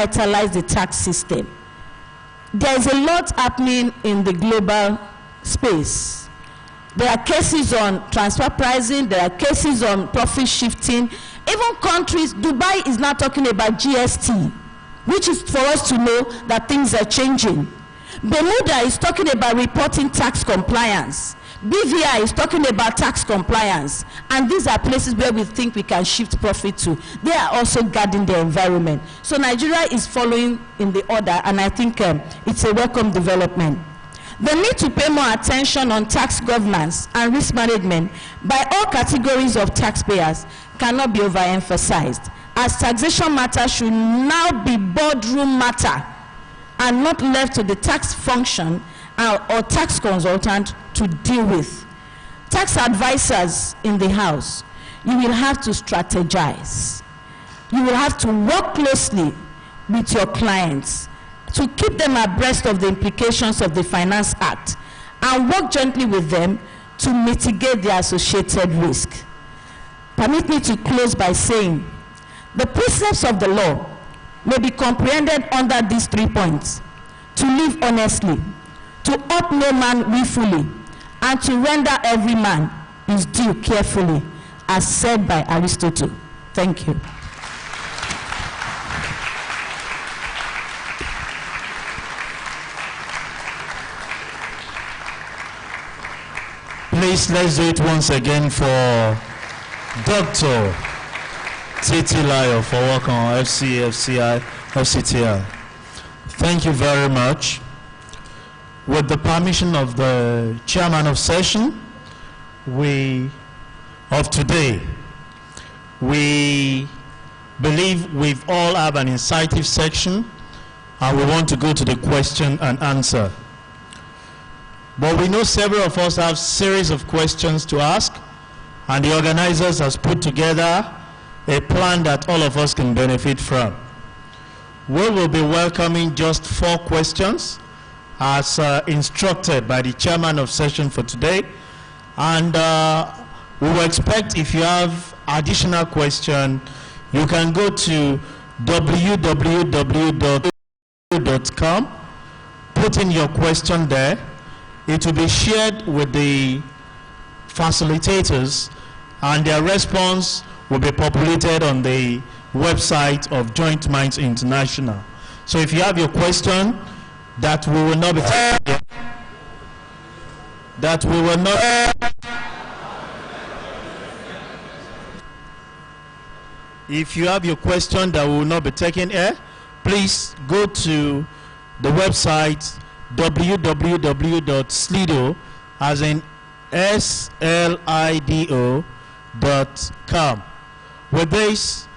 revitalize the tax system. There is a lot happening in the global space. There are cases on transfer pricing, there are cases on profit shifting. Even countries, Dubai is now talking about GST, which is for us to know that things are changing. Bermuda is talking about reporting tax compliance. BVI is talking about tax compliance. And these are places where we think we can shift profit to. They are also guarding the environment. So Nigeria is following in the order, and I think it's a welcome development. The need to pay more attention on tax governance and risk management by all categories of taxpayers cannot be overemphasized, as taxation matters should now be boardroom matter and not left to the tax function or tax consultant to deal with. Tax advisors in the house, you will have to strategize. You will have to work closely with your clients to keep them abreast of the implications of the Finace Act and work jointly with them to mitigate the associated risk. Permit me to close by saying the precepts of the law may be comprehended under these 3 points: to live honestly, to ought no man willfully, and to render every man his due carefully, as said by Aristotle. Thank you. Please, let's do it once again for Dr. Titilayo for work on FCI, FCTI. Thank you very much. With the permission of the chairman of session, of today, we believe we've all have an incisive section, and we want to go to the question and answer. But we know several of us have series of questions to ask, and the organizers has put together a plan that all of us can benefit from. We will be welcoming just 4 questions as instructed by the chairman of session for today, and we will expect, if you have additional question, you can go to www.com, put in your question there. It will be shared with the facilitators, and their response will be populated on the website of Joint Minds International. So if you have your question that we will not be taking, if you have your question that we will not be taking here, please go to the website www.slido, as in SLIDO.com. With this,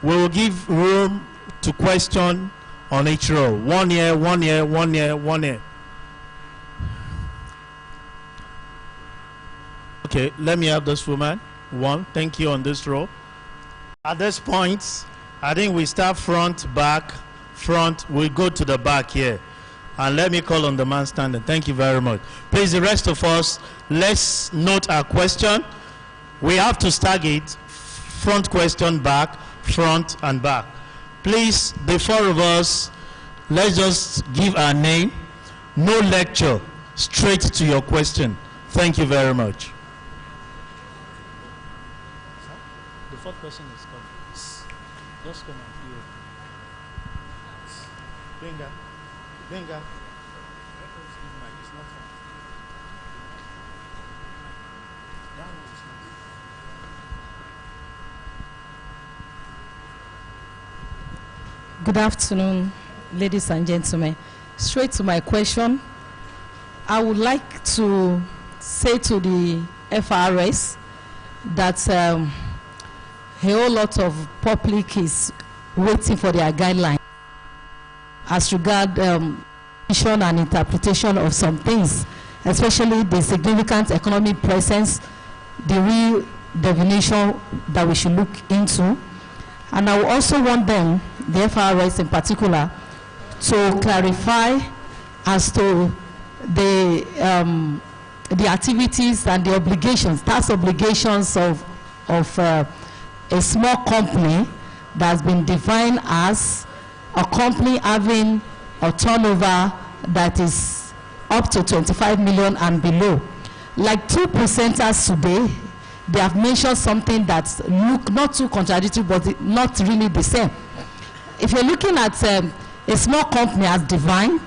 we will give room to question on each row. 1 year, 1 year, 1 year, 1 year. Okay, let me have this woman. 1, thank you, on this row. At this point, I think we start front, back, front, we go to the back here. And let me call on the man standing. Thank you very much. Please, the rest of us, let's note our question. We have to start it front question, back, front, and back. Please, the 4 of us, let's just give our name. No lecture, straight to your question. Thank you very much. The 4th question is coming. Just come and hear. Venga. Venga. Good afternoon, ladies and gentlemen. Straight to my question, I would like to say to the FRS that a whole lot of public is waiting for their guidelines as regard vision and interpretation of some things, especially the significant economic presence, the real definition that we should look into. And I also want them, the FRS in particular, to clarify as to the activities and the obligations, tax obligations of a small company that has been defined as a company having a turnover that is up to 25 million and below. Like 2 presenters today, they have mentioned something that's not too contradictory, but not really the same. If you're looking at a small company as Divine,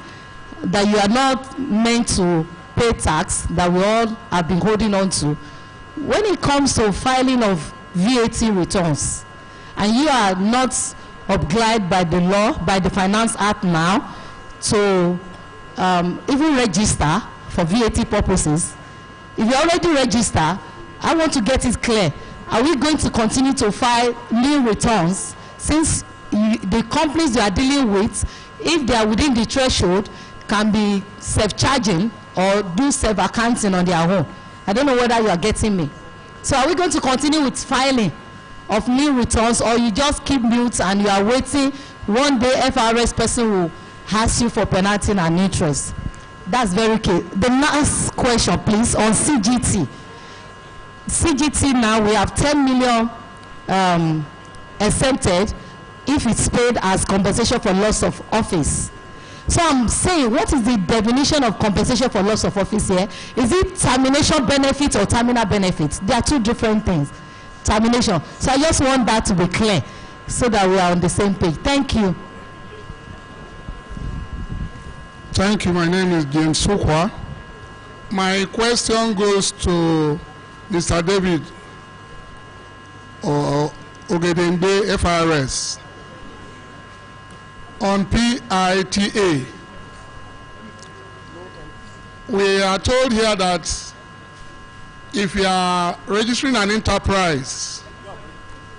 that you are not meant to pay tax, that we all have been holding on to, when it comes to filing of VAT returns, and you are not obliged by the law, by the Finace Act now, to even register for VAT purposes, if you already register, I want to get it clear. Are we going to continue to file new returns since the companies you are dealing with, if they are within the threshold, can be self-charging or do self-accounting on their own? I don't know whether you are getting me. So are we going to continue with filing of new returns, or you just keep mute and you are waiting one day FRS person will ask you for penalty and interest? That's very key. The last question, please, on CGT. CGT now, we have 10 million exempted if it's paid as compensation for loss of office. So I'm saying, what is the definition of compensation for loss of office here? Is it termination benefit or terminal benefit? They are two different things. Termination. So I just want that to be clear so that we are on the same page. Thank you. Thank you. My name is James Sokwa. My question goes to Mr. David Ogedengbe, FRS. On PITA, we are told here that if you are registering an enterprise,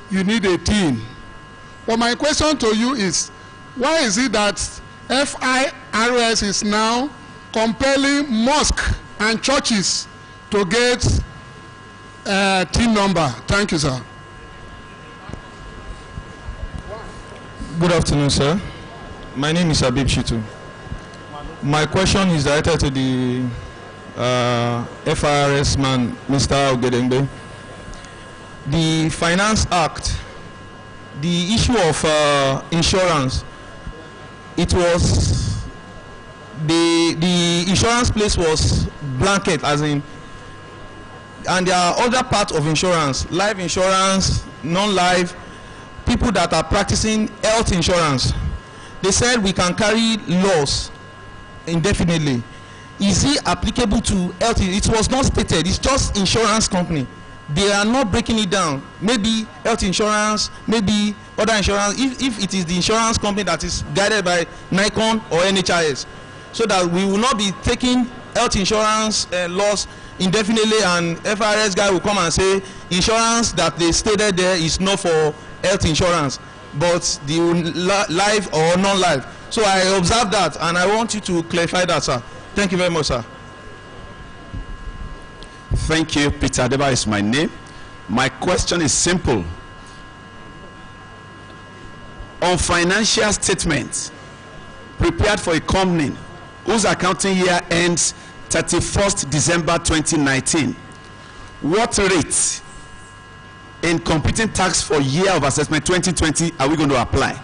you need a team. But my question to you is, why is it that FIRS is now compelling mosques and churches to get a team number? Thank you, sir. Good afternoon, sir. My name is Abib Shitu. My question is directed to the FIRS man, Mr. Ogedengbe. The Finace Act, the issue of insurance, it was the insurance place was blanket, as in, and there are other parts of insurance, life insurance, non-life, people that are practicing health insurance. They said we can carry loss indefinitely. Is it applicable to health? It was not stated. It's just insurance company. They are not breaking it down. Maybe health insurance, maybe other insurance. If it is the insurance company that is guided by Nikon or NHIS, so that we will not be taking health insurance loss indefinitely, and FRS guy will come and say insurance that they stated there is not for health insurance, but the life or non-life. So I observed that, and I want you to clarify that, sir. Thank you very much, sir. Thank you. Peter Adeba is my name. My question is simple. On financial statements prepared for a company whose accounting year ends 31st December 2019, what rate in computing tax for year of assessment 2020 are we going to apply?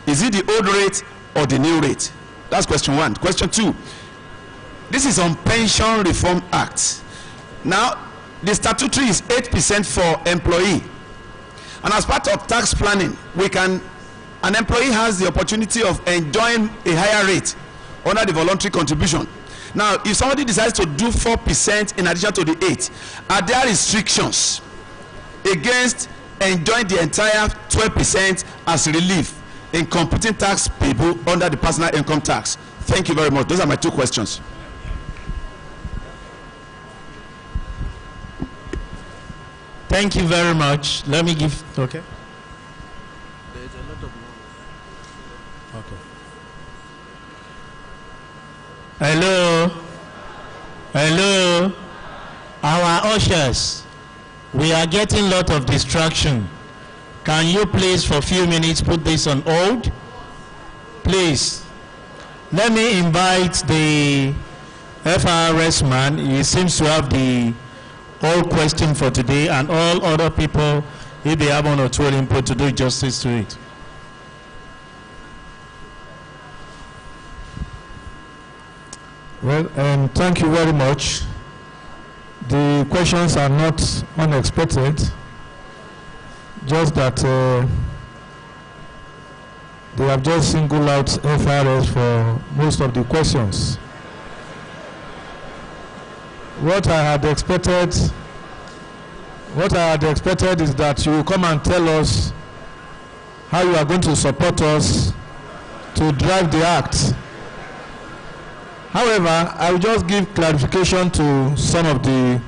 Is it the old rate or the new rate? That's question one. Question two, this is on Pension Reform Act. Now, the statutory is 8% for employee, and as part of tax planning, an employee has the opportunity of enjoying a higher rate under the voluntary contribution. Now, if somebody decides to do 4% in addition to the 8, are there restrictions against enjoying the entire 12% as relief in computing tax payable under the personal income tax? Thank you very much. Those are my two questions. Thank you very much. Let me give, okay. There's a lot of Okay. Hello. Hello. Our ushers, we are getting a lot of distraction. Can you please for a few minutes put this on hold? Please. Let me invite the FRS man. He seems to have the whole question for today, and all other people, if they have one or two input, to do justice to it. Well, thank you very much. The questions are not unexpected, just that they have just singled out FRS for most of the questions. What I had expected is that you will come and tell us how you are going to support us to drive the act. However, I will just give clarification to some of the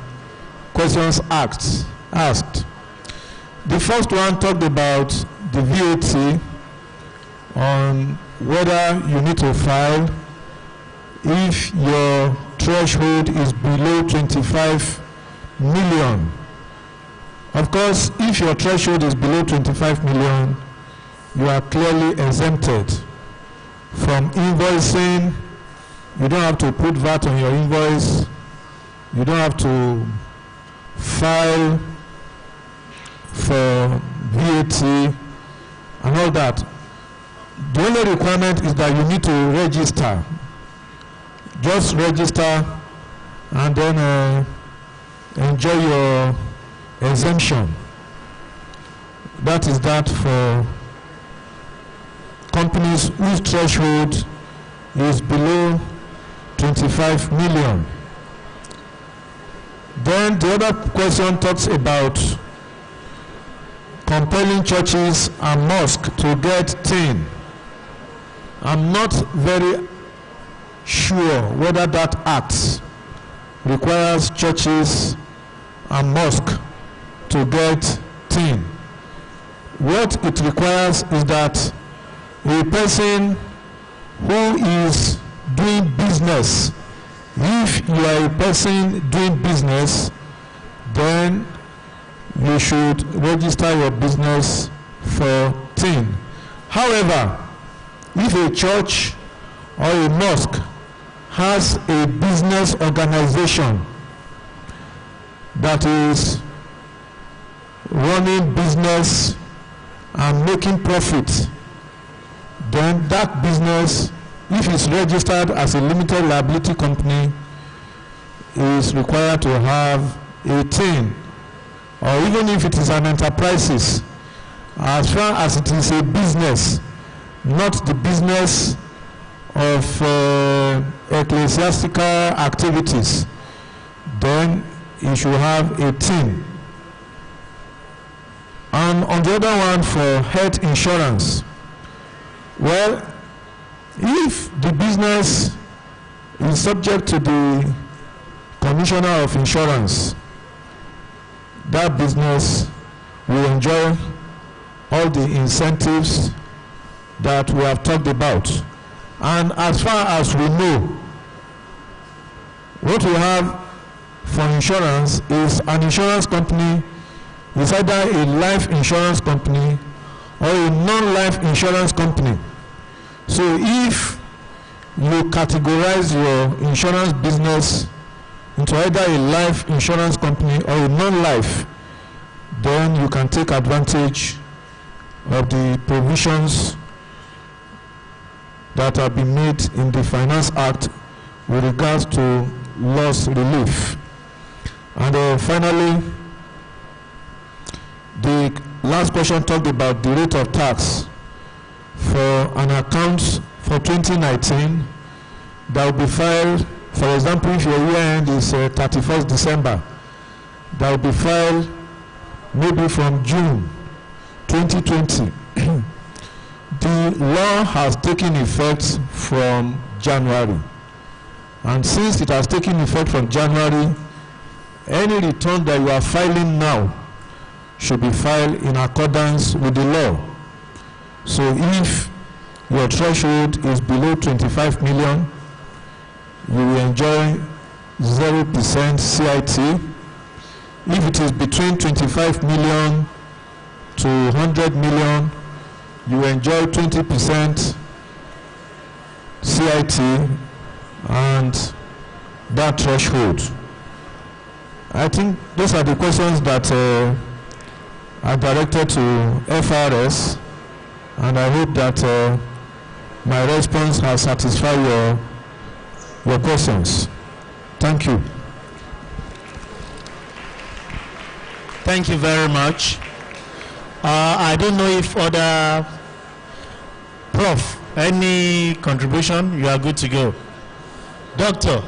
questions asked. The first one talked about the VAT on whether you need to file if your threshold is below 25 million. Of course, if your threshold is below 25 million, you are clearly exempted from invoicing. You don't have to put VAT on your invoice. You don't have to file for VAT and all that. The only requirement is that you need to register. Just register and then enjoy your exemption. That is that for companies whose threshold is below 25 million. Then the other question talks about compelling churches and mosques to get TIN. I'm not very sure whether that act requires churches and mosques to get TIN. What it requires is that a person who is doing business, if you are a person doing business, then you should register your business for TIN. However, if a church or a mosque has a business organization that is running business and making profit, then that business, if it's registered as a limited liability company, is required to have a TIN. Or even if it is an enterprise, as far as it is a business, not the business of ecclesiastical activities, then you should have a TIN. And on the other one, for health insurance, well, if the business is subject to the commissioner of insurance, that business will enjoy all the incentives that we have talked about. And as far as we know, what we have for insurance is an insurance company is either a life insurance company or a non-life insurance company. So if you categorize your insurance business into either a life insurance company or a non-life, then you can take advantage of the provisions that have been made in the Finace Act with regards to loss relief. And finally, the last question talked about the rate of tax for an account for 2019 that will be filed. For example, if your year end is 31st December, that will be filed maybe from June 2020. The law has taken effect from January, and since it has taken effect from January, any return that you are filing now should be filed in accordance with the law. So if your threshold is below 25 million, you will enjoy 0% CIT. If it is between 25 million to 100 million, you will enjoy 20% CIT and that threshold. I think those are the questions that are directed to FRS, and I hope that my response has satisfied your your questions. Thank you. Thank you very much. I don't know if other Prof, any contribution? You are good to go. Doctor,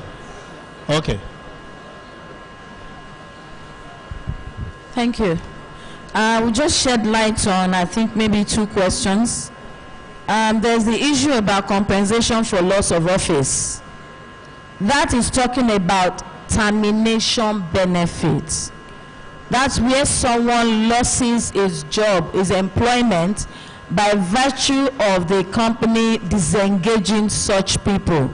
okay. Thank you. We just shed light on, I think, maybe 2 questions. There's the issue about compensation for loss of office. That is talking about termination benefits. That's where someone loses his job, his employment, by virtue of the company disengaging such people.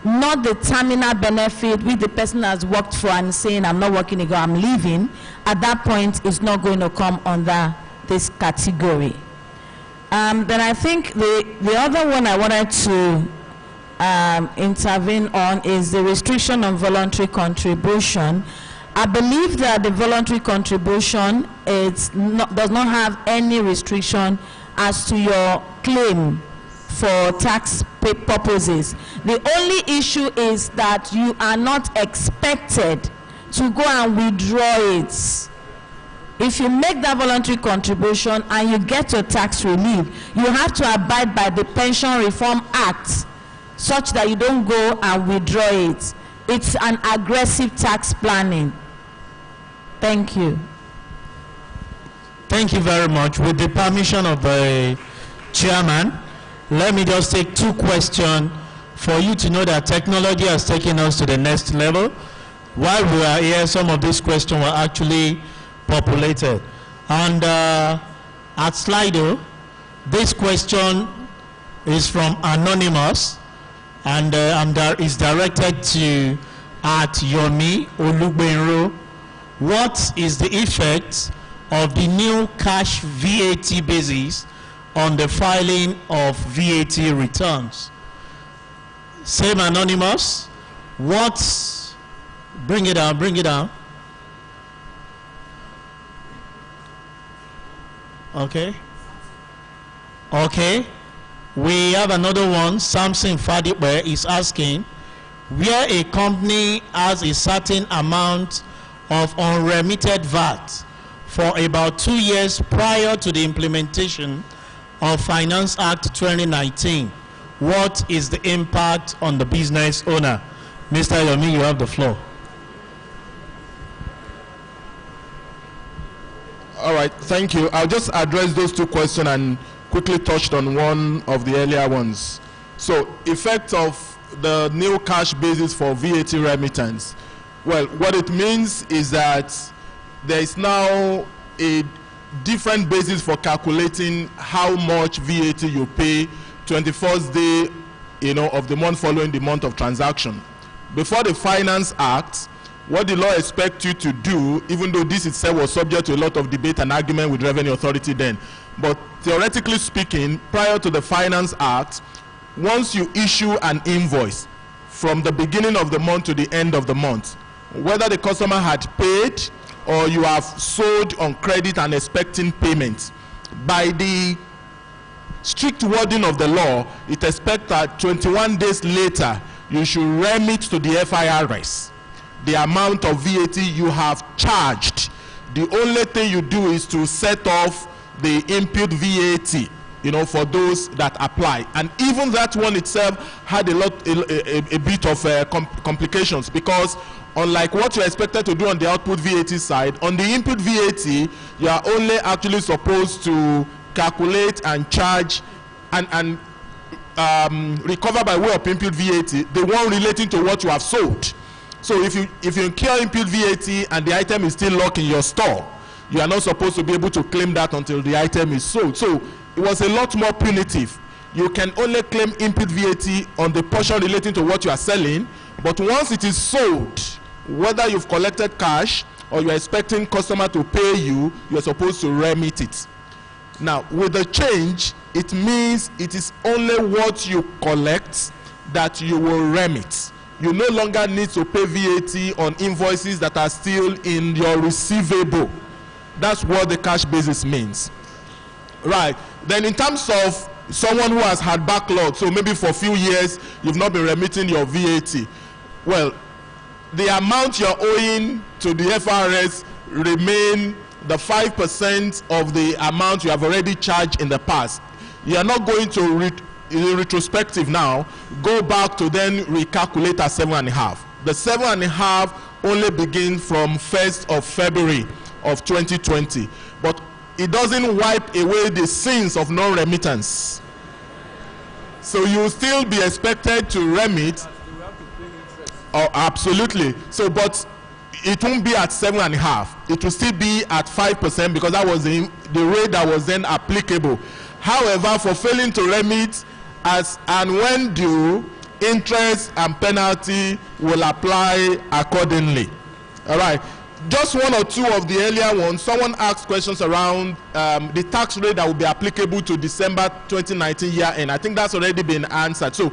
Not the terminal benefit which the person has worked for and saying, I'm not working again, I'm leaving. At that point, it's not going to come under this category. Then I think the other one I wanted to intervene on is the restriction on voluntary contribution. I believe that the voluntary contribution does not have any restriction as to your claim for tax purposes. The only issue is that you are not expected to go and withdraw it. If you make that voluntary contribution and you get your tax relief, you have to abide by the Pension Reform Act such that you don't go and withdraw it. It's an aggressive tax planning. Thank you. Thank you very much. With the permission of the chairman, let me just take 2 questions for you to know that technology has taken us to the next level. While we are here, some of these questions were actually populated. And at Slido, this question is from Anonymous, and is directed to Yomi Olugbenro. What is the effect of the new cash VAT basis on the filing of VAT returns? Same Anonymous. Bring it down. Okay. We have another one. Samson Fadipe is asking, where a company has a certain amount of unremitted VAT for about 2 years prior to the implementation of Finace Act 2019, what is the impact on the business owner? Mr. Yomi, you have the floor. All right, thank you. I'll just address those 2 questions and quickly touched on one of the earlier ones. So, effect of the new cash basis for VAT remittance. Well, what it means is that there is now a different basis for calculating how much VAT you pay 21st day, of the month following the month of transaction. Before the Finace Act, what the law expects you to do, even though this itself was subject to a lot of debate and argument with Revenue Authority then, but theoretically speaking, prior to the Finace Act, once you issue an invoice from the beginning of the month to the end of the month, whether the customer had paid or you have sold on credit and expecting payment, by the strict wording of the law, it expects that 21 days later, you should remit to the FIRS the amount of VAT you have charged. The only thing you do is to set off the input VAT, for those that apply. And even that one itself had a bit of complications, because unlike what you're expected to do on the output VAT side, on the input VAT, you are only actually supposed to calculate and charge and recover by way of input VAT the one relating to what you have sold. So if you incur input VAT and the item is still locked in your store, you are not supposed to be able to claim that until the item is sold. So it was a lot more punitive. You can only claim input VAT on the portion relating to what you are selling, but once it is sold, whether you've collected cash or you're expecting customer to pay you, you're supposed to remit it. Now, with the change, it means it is only what you collect that you will remit. You no longer need to pay VAT on invoices that are still in your receivable. That's what the cash basis means. Right. Then in terms of someone who has had backlog, so maybe for a few years you've not been remitting your VAT. Well, the amount you're owing to the FRS remain the 5% of the amount you have already charged in the past. You are not going to retrospective now, go back to then recalculate at 7.5. The 7.5 only begins from 1st of February of 2020, but it doesn't wipe away the sins of non-remittance. So you will still be expected to remit. Oh, absolutely. So, but it won't be at 7.5. It will still be at 5% because that was the rate that was then applicable. However, for failing to remit as and when due, interest and penalty will apply accordingly. All right. Just one or two of the earlier ones, someone asked questions around the tax rate that will be applicable to December 2019 year end. I think that's already been answered. So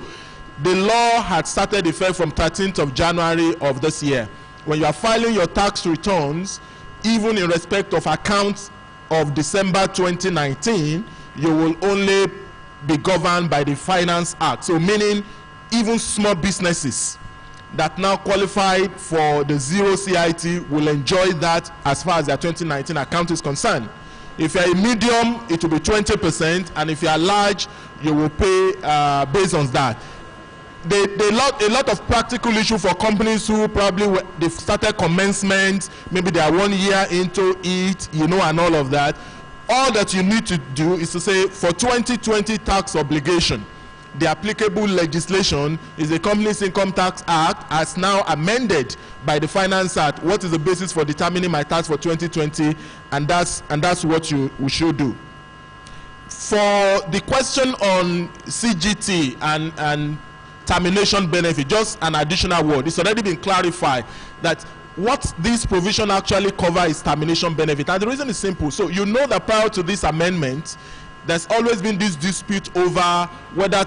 the law had started effect from 13th of January of this year. When you are filing your tax returns, even in respect of accounts of December 2019, you will only be governed by the Finace Act. So meaning even small businesses that now qualify for the zero CIT will enjoy that as far as their 2019 account is concerned. If you are a medium, it will be 20%, and if you are large, you will pay based on that. A lot of practical issue for companies who probably they've started commencement, maybe they are 1 year into it, you know, and all of that. All that you need to do is to say for 2020 tax obligation, the applicable legislation is the Companies Income Tax Act as now amended by the Finace Act. What is the basis for determining my tax for 2020? And that's what we should do. For the question on CGT and termination benefit, just an additional word. It's already been clarified that what this provision actually covers is termination benefit. And the reason is simple. So you know that prior to this amendment, there's always been this dispute over whether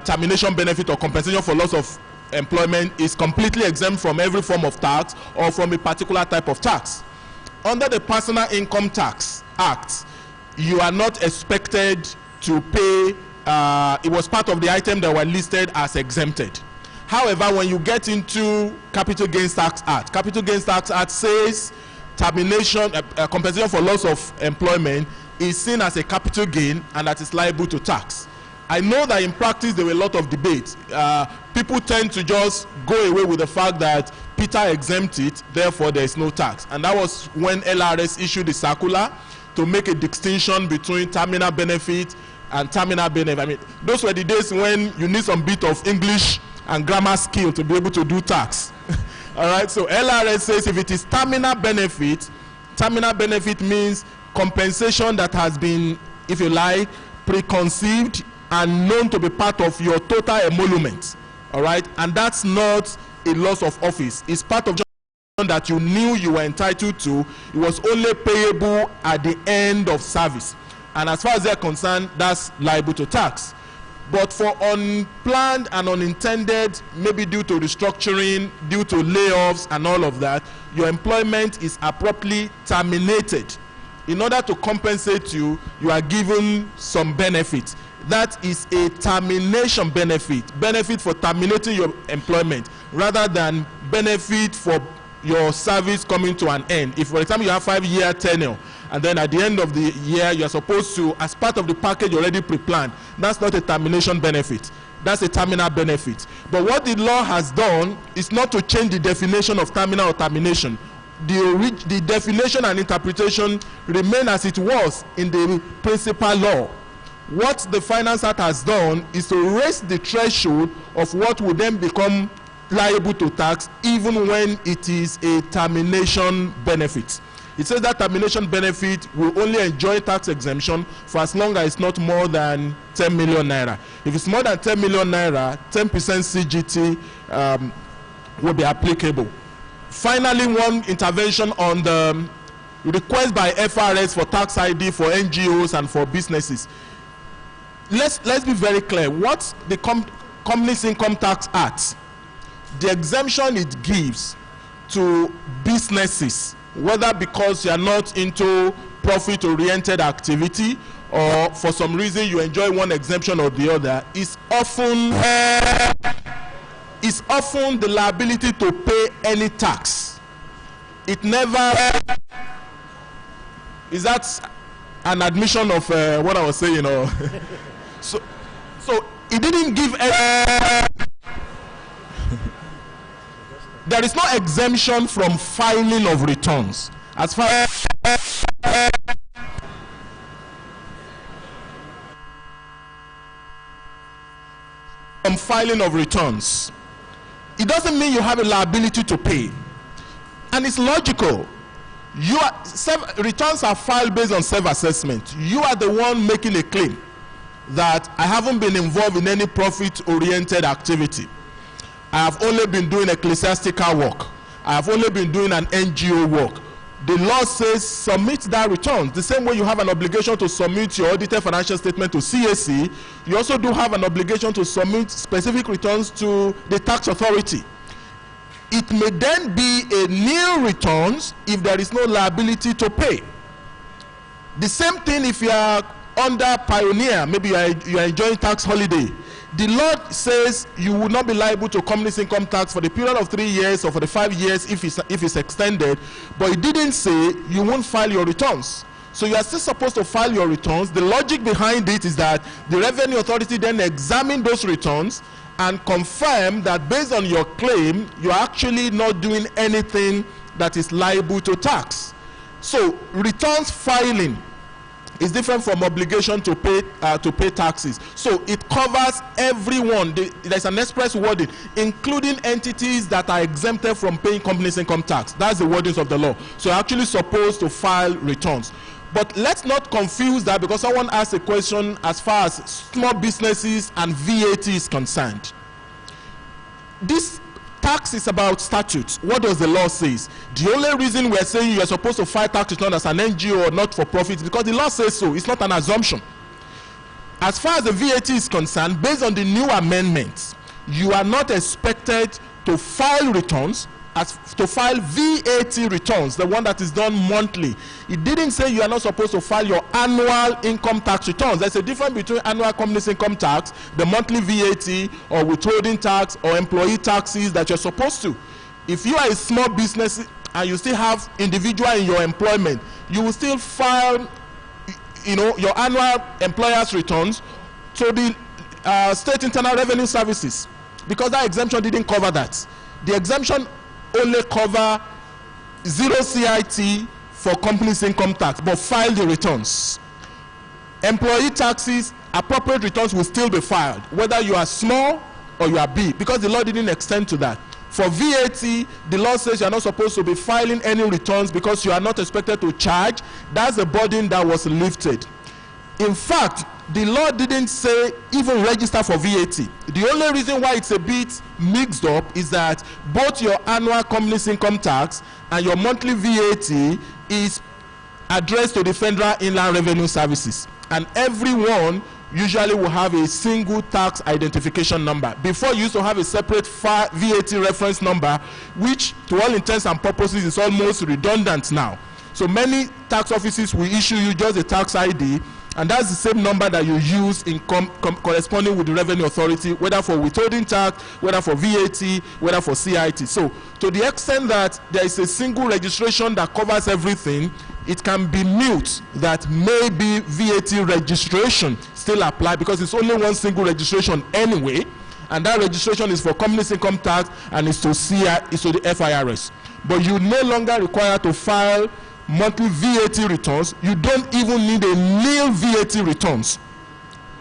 termination benefit or compensation for loss of employment is completely exempt from every form of tax or from a particular type of tax. Under the Personal Income Tax Act, you are not expected to pay. It was part of the item that were listed as exempted. However, when you get into Capital Gains Tax Act, Capital Gains Tax Act says termination, compensation for loss of employment is seen as a capital gain and that is liable to tax. I know that in practice there were a lot of debate. People tend to just go away with the fact that Peter exempted it, therefore there is no tax. And that was when LRS issued the circular to make a distinction between terminal benefit and terminal benefit. I mean, those were the days when you need some bit of English and grammar skill to be able to do tax. All right, so LRS says if it is terminal benefit means compensation that has been, if you like, preconceived and known to be part of your total emolument. All right, and that's not a loss of office. It's part of that you knew you were entitled to. It was only payable at the end of service. And as far as they're concerned, that's liable to tax. But for unplanned and unintended, maybe due to restructuring, due to layoffs and all of that, your employment is abruptly terminated. In order to compensate you, you are given some benefit. That is a termination benefit for terminating your employment, rather than benefit for your service coming to an end. If, for example, you have 5-year tenure, and then at the end of the year, you are supposed to, as part of the package already pre-planned, that's not a termination benefit. That's a terminal benefit. But what the law has done is not to change the definition of terminal or termination. The definition and interpretation remain as it was in the principal law. What the Finace Act has done is to raise the threshold of what would then become liable to tax, even when it is a termination benefit. It says that termination benefit will only enjoy tax exemption for as long as it's not more than 10 million naira. If it's more than 10 million naira, 10% CGT will be applicable. Finally, one intervention on the request by FRS for tax ID for NGOs and for businesses. Let's be very clear. What the Companies Income Tax Act, the exemption it gives to businesses, whether because you are not into profit-oriented activity or for some reason you enjoy one exemption or the other, is often the liability to pay any tax. It never is that an admission of what I was saying, or so it didn't give there is no exemption from filing of returns as far as from filing of returns. It doesn't mean you have a liability to pay, and it's logical. Returns are filed based on self-assessment. You are the one making a claim that I haven't been involved in any profit-oriented activity. I have only been doing ecclesiastical work. I have only been doing an NGO work. The law says submit that return. The same way you have an obligation to submit your audited financial statement to CAC, you also do have an obligation to submit specific returns to the tax authority. It may then be a nil returns if there is no liability to pay. The same thing if you are under Pioneer, maybe you are enjoying tax holiday. The law says you will not be liable to company's income tax for the period of 3 years or for the 5 years if it's extended, but it didn't say you won't file your returns. So you are still supposed to file your returns. The logic behind it is that the revenue authority then examine those returns and confirm that based on your claim, you are actually not doing anything that is liable to tax. So returns filing is different from obligation to pay taxes. So it covers everyone. There's an express wording, including entities that are exempted from paying company's income tax. That's the wordings of the law. So you're actually supposed to file returns. But let's not confuse that, because someone asked a question as far as small businesses and VAT is concerned. This tax is about statutes. What does the law say? The only reason we're saying you're supposed to file tax return as an NGO or not for profit is because the law says so. It's not an assumption. As far as the VAT is concerned, based on the new amendments, you are not expected to file returns, to file VAT returns, the one that is done monthly. It didn't say you are not supposed to file your annual income tax returns. There's a difference between annual company's income tax, the monthly VAT, or withholding tax, or employee taxes that you're supposed to. If you are a small business and you still have individual in your employment, you will still file, your annual employer's returns to the state internal revenue services, because that exemption didn't cover that. The exemption only cover zero CIT for company's income tax, but file the returns. Employee taxes, appropriate returns will still be filed, whether you are small or you are big, because the law didn't extend to that. For VAT, the law says you are not supposed to be filing any returns because you are not expected to charge. That's a burden that was lifted. In fact, the law didn't say even register for VAT. The only reason why it's a bit mixed up is that both your annual company's income tax and your monthly VAT is addressed to the Federal Inland Revenue Services, and everyone usually will have a single tax identification number. Before, you used to have a separate VAT reference number, which to all intents and purposes is almost redundant now. So many tax offices will issue you just a tax ID, and that's the same number that you use in corresponding with the revenue authority, whether for withholding tax, whether for VAT, whether for CIT. So to the extent that there is a single registration that covers everything, it can be moot that maybe VAT registration still apply, because it's only one single registration anyway, and that registration is for company's income tax and is to the FIRS. But you no longer require to file monthly VAT returns. You don't even need a nil VAT returns.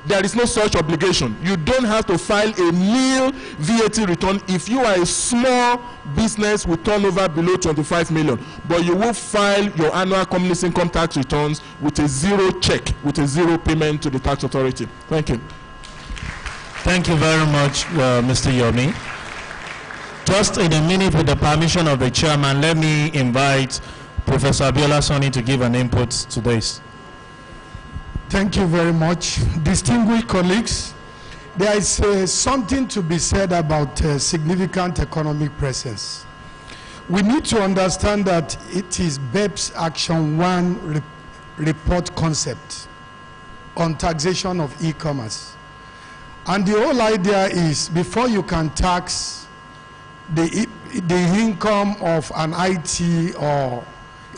There is no such obligation. You don't have to file a nil VAT return if you are a small business with turnover below 25 million. But you will file your annual company's income tax returns with a zero check, with a zero payment to the tax authority. Thank you. Thank you very much, Mr. Yomi. Just in a minute, with the permission of the chairman, let me invite Professor Abiola Soni to give an input to this. Thank you very much. Distinguished colleagues, there is something to be said about significant economic presence. We need to understand that it is BEPS Action 1 report concept. on taxation of e-commerce. And the whole idea is before you can tax the income of an IT or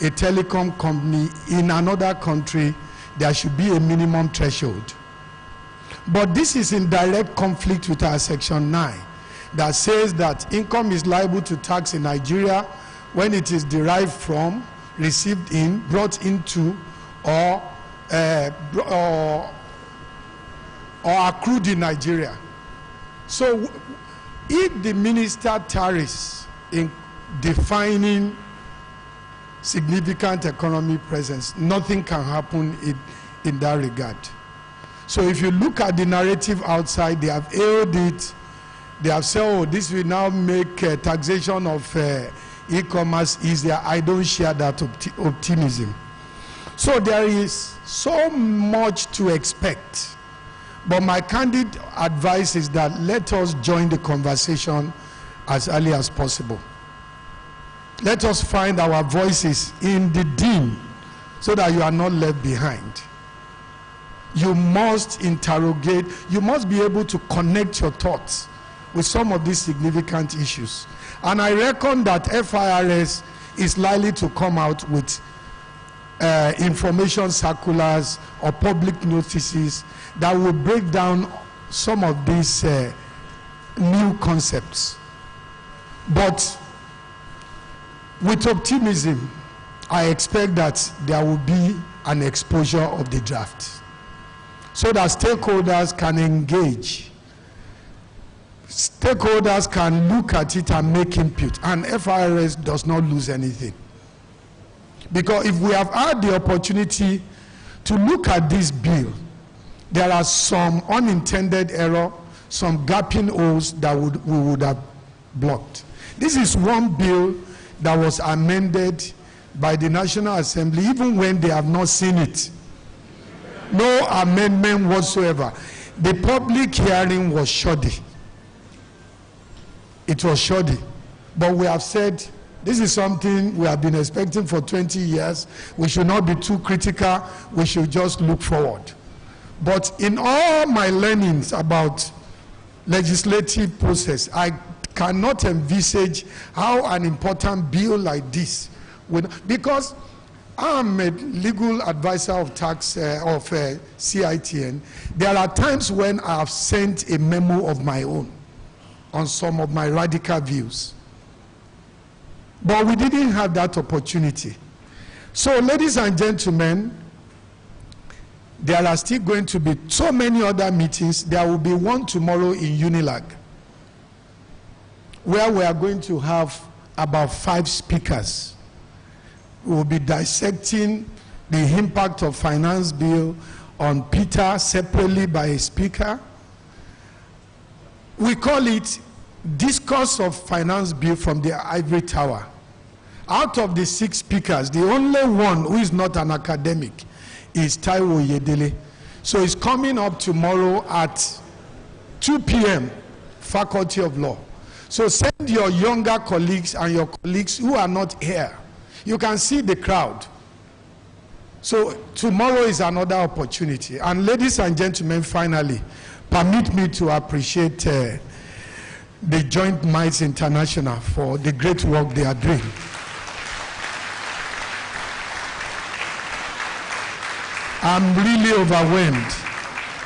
a telecom company in another country, there should be a minimum threshold. But this is in direct conflict with our Section 9 that says that income is liable to tax in Nigeria when it is derived from, received in, brought into, or accrued in Nigeria. So if the minister tarries in defining significant economic presence, nothing can happen in that regard. So if you look at the narrative outside, they have hailed it. They have said, oh, this will now make taxation of e-commerce easier. I don't share that optimism. So there is so much to expect. But my candid advice is that let us join the conversation as early as possible. Let us find our voices in the dim so that you are not left behind. You must interrogate, you must be able to connect your thoughts with some of these significant issues. And I reckon that FIRS is likely to come out with information circulars or public notices that will break down some of these new concepts. But with optimism, I expect that there will be an exposure of the draft so that stakeholders can engage. Stakeholders can look at it and make input, and FIRS does not lose anything. Because if we have had the opportunity to look at this bill, there are some unintended error, some gaping holes that we would have blocked. This is one bill that was amended by the National Assembly even when they have not seen it. No amendment whatsoever. The public hearing was shoddy. It was shoddy. But we have said this is something we have been expecting for 20 years. We should not be too critical. We should just look forward. But in all my learnings about legislative process, I cannot envisage how an important bill like this would, because I'm a legal advisor of tax of CITN. There are times when I have sent a memo of my own on some of my radical views. But we didn't have that opportunity. So, ladies and gentlemen, there are still going to be so many other meetings. There will be one tomorrow in Unilag, where we are going to have about 5 speakers. We will be dissecting the impact of finance bill on Peter separately by a speaker. We call it discourse of finance bill from the ivory tower. Out of the 6 speakers, the only one who is not an academic is Taiwo Yedele. So it's coming up tomorrow at 2 p.m., Faculty of Law. So send your younger colleagues and your colleagues who are not here. You can see the crowd. So tomorrow is another opportunity. And ladies and gentlemen, finally, permit me to appreciate the Joint Minds International for the great work they are doing. I'm really overwhelmed.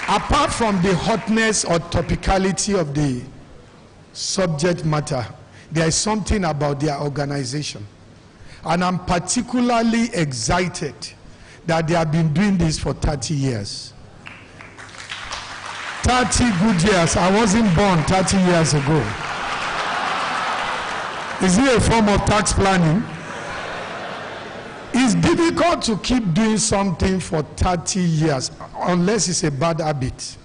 Apart from the hotness or topicality of the subject matter, there is something about their organization. And I'm particularly excited that they have been doing this for 30 years. 30 good years. I wasn't born 30 years ago. Is it a form of tax planning? It's difficult to keep doing something for 30 years unless it's a bad habit.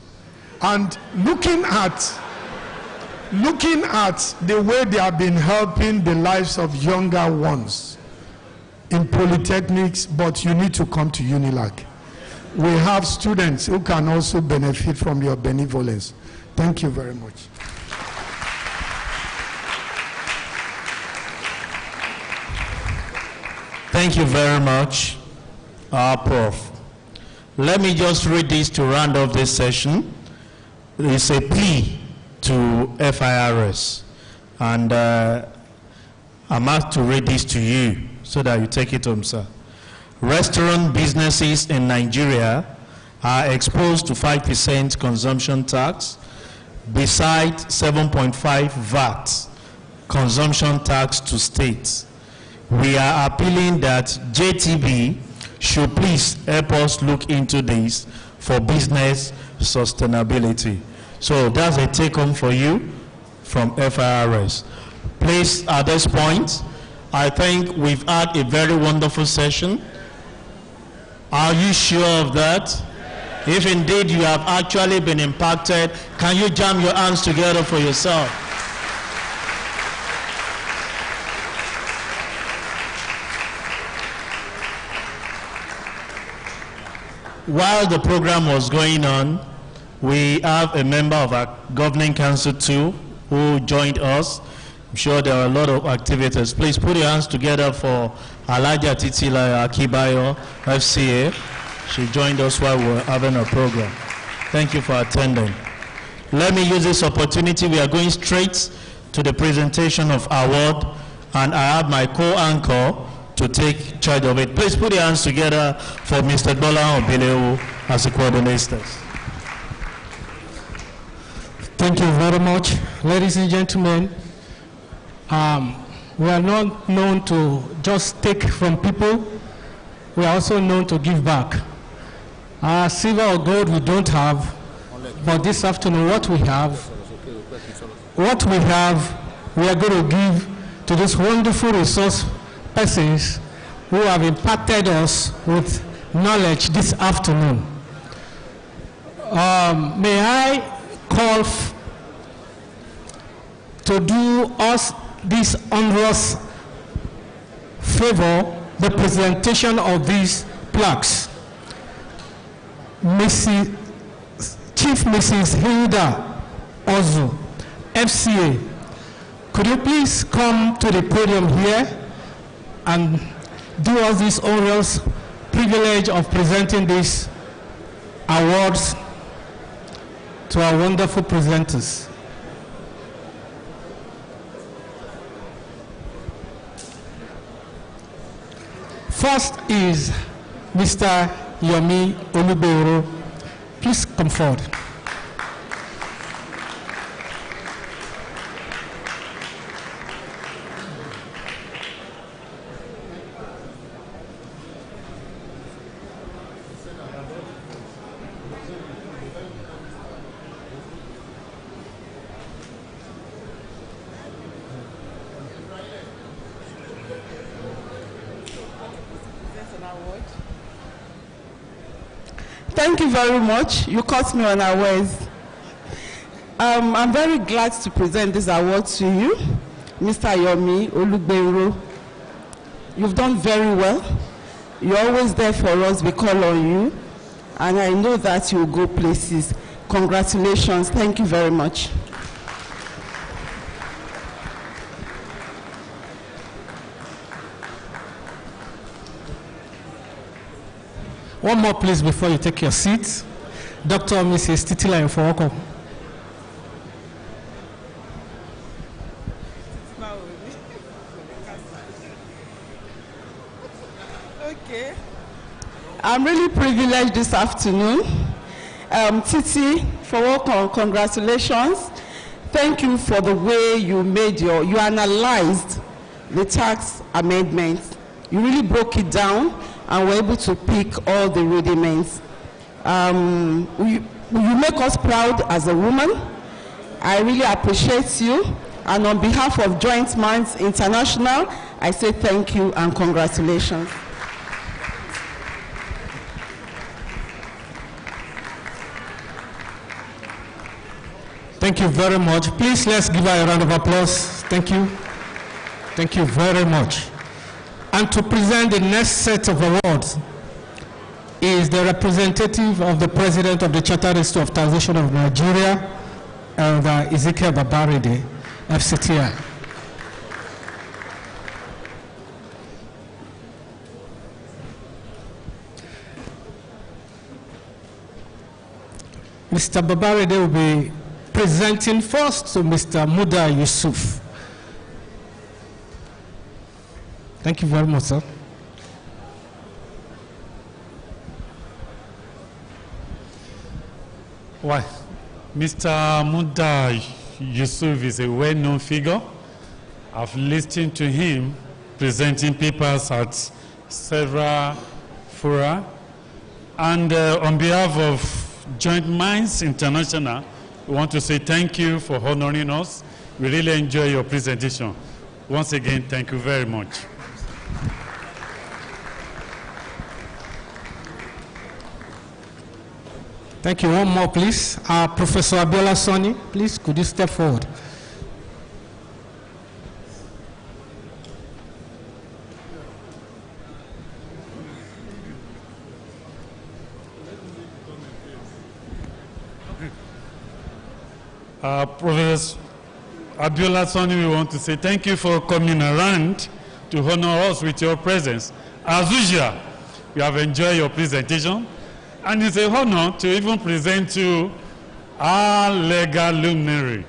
And looking at the way they have been helping the lives of younger ones in polytechnics, but you need to come to Unilag. We have students who can also benefit from your benevolence. Thank you very much. Thank you very much, Prof. Let me just read this to round off this session. It's a plea to FIRS, and I'm asked to read this to you so that you take it home, sir. Restaurant businesses in Nigeria are exposed to 5% consumption tax, besides 7.5 VAT consumption tax to states. We are appealing that JTB should please help us look into this for business sustainability. So that's a take home for you from FIRS. Please, at this point, I think we've had a very wonderful session. Are you sure of that? If indeed you have actually been impacted, can you jam your hands together for yourself? While the program was going on, we have a member of our governing council too who joined us. I'm sure there are a lot of activities. Please put your hands together for Alaja Titila Akibayo, FCA. She joined us while we were having a program. Thank you for attending. Let me use this opportunity. We are going straight to the presentation of award, and I have my co-anchor to take charge of it. Please put your hands together for Mr. Bola Obileu as the coordinator. Thank you very much. Ladies and gentlemen, we are not known to just take from people. We are also known to give back. Silver or gold we don't have, but this afternoon what we have, we are going to give to these wonderful resource persons who have impacted us with knowledge this afternoon. May I call to do us this onerous favor, the presentation of these plaques. Chief Mrs. Hilda Ozu, FCA, could you please come to the podium here and do us this onerous privilege of presenting these awards to our wonderful presenters. First is Mr. Yomi Olubero. Please come forward. Thank you very much. You caught me unawares. I'm very glad to present this award to you, Mr. Yomi Olubero. You've done very well. You're always there for us. We call on you. And I know that you'll go places. Congratulations. Thank you very much. One more please before you take your seat. Dr. Mrs. Titila Infowoko. Okay. I'm really privileged this afternoon. Titi, congratulations. Thank you for the way you analyzed the tax amendments. You really broke it down and were able to pick all the rudiments. You make us proud as a woman. I really appreciate you. And on behalf of Joint Minds International, I say thank you and congratulations. Thank you very much. Please let's give her a round of applause. Thank you. Thank you very much. And to present the next set of awards is the representative of the President of the Chartered Institute of Taxation of Nigeria, Elder Ezekiel Babaride, FCTI. Mr. Babarede will be presenting first to Mr. Muda Yusuf. Thank you very much, sir. Well, Mr. Muda Yusuf is a well-known figure. I've listened to him presenting papers at several fora. And on behalf of JMI International, we want to say thank you for honoring us. We really enjoy your presentation. Once again, thank you very much. Thank you. One more, please. Professor Abiola Soni, please, could you step forward? Professor Abiola Soni, we want to say thank you for coming around to honor us with your presence. As usual, we have enjoyed your presentation, and it's an honor to even present to our legal luminary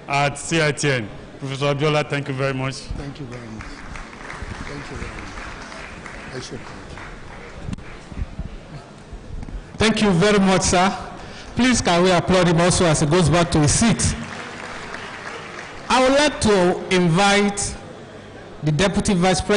at CITN. Professor Abiola, thank you very much. Thank you very much. Thank you very much. I should. Thank you very much, sir. Please, can we applaud him also as he goes back to his seat? I would like to invite the Deputy Vice President